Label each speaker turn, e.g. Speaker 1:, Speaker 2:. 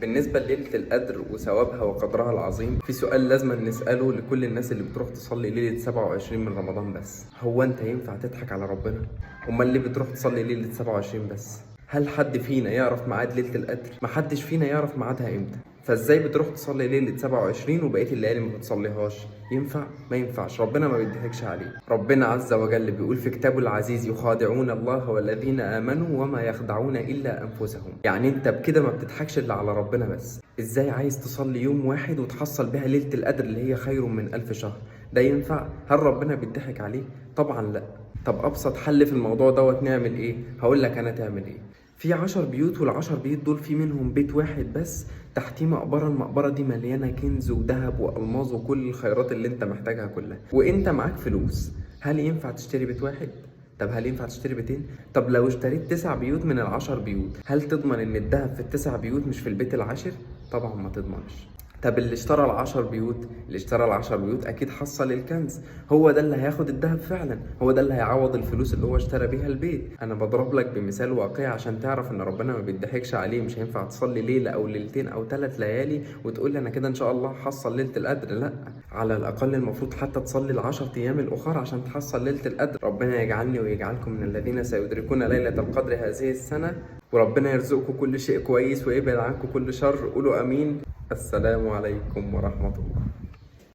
Speaker 1: بالنسبة لليلة القدر وثوابها وقدرها العظيم، في سؤال لازم نسأله لكل الناس اللي بتروح تصلي ليلة 27 من رمضان بس. هو انت ينفع تضحك على ربنا؟ امال ليه بتروح تصلي ليلة 27 بس؟ هل حد فينا يعرف ميعاد ليلة القدر؟ محدش فينا يعرف ميعادها امتى. فازاي بتروح تصلي ليلة 27 وبقية الليالي ما بتصليهاش؟ ينفع؟ ما ينفعش. ربنا ما بيضحكش عليه. ربنا عز وجل بيقول في كتابه العزيز: يخادعون الله والذين آمنوا وما يخدعون إلا أنفسهم. يعني انت بكده ما بتضحكش إلا على ربنا بس. ازاي عايز تصلي يوم واحد وتحصل بها ليلة القدر اللي هي خير من 1000 شهر؟ ده ينفع؟ هل ربنا بيضحك عليه؟ طبعا لا. طب أبسط حل في الموضوع دوت نعمل إيه؟ هقول لك أنا تعمل إيه. في 10 بيوت، والعشر بيوت دول في منهم بيت واحد بس تحتيه مقبرة. المقبرة دي مليانة كنز وذهب وألماظ وكل الخيرات اللي انت محتاجها كلها، وانت معاك فلوس. هل ينفع تشتري بيت واحد؟ طب هل ينفع تشتري بيتين؟ طب لو اشتريت 9 بيوت من ال10 بيوت، هل تضمن ان الذهب في ال9 بيوت مش في البيت العاشر؟ طبعا ما تضمنش. طب اللي اشترى ال10 بيوت اكيد حصل الكنز. هو ده اللي هياخد الذهب فعلا، هو ده اللي هيعوض الفلوس اللي هو اشترى بيها البيت. انا بضرب لك بمثال واقعي عشان تعرف ان ربنا ما بيضحكش عليه. مش هينفع تصلي ليله او ليلتين او 3 ليالي وتقول لي انا كده ان شاء الله هحصل ليله القدر. لا، على الاقل المفروض حتى تصلي ال10 ايام الاخر عشان تحصل ليله القدر. ربنا يجعلني ويجعلكم من الذين سيدركون ليله القدر هذه السنه، وربنا يرزقكم كل شيء كويس ويبعد عنكم كل شر. قولوا امين. السلام عليكم ورحمة الله.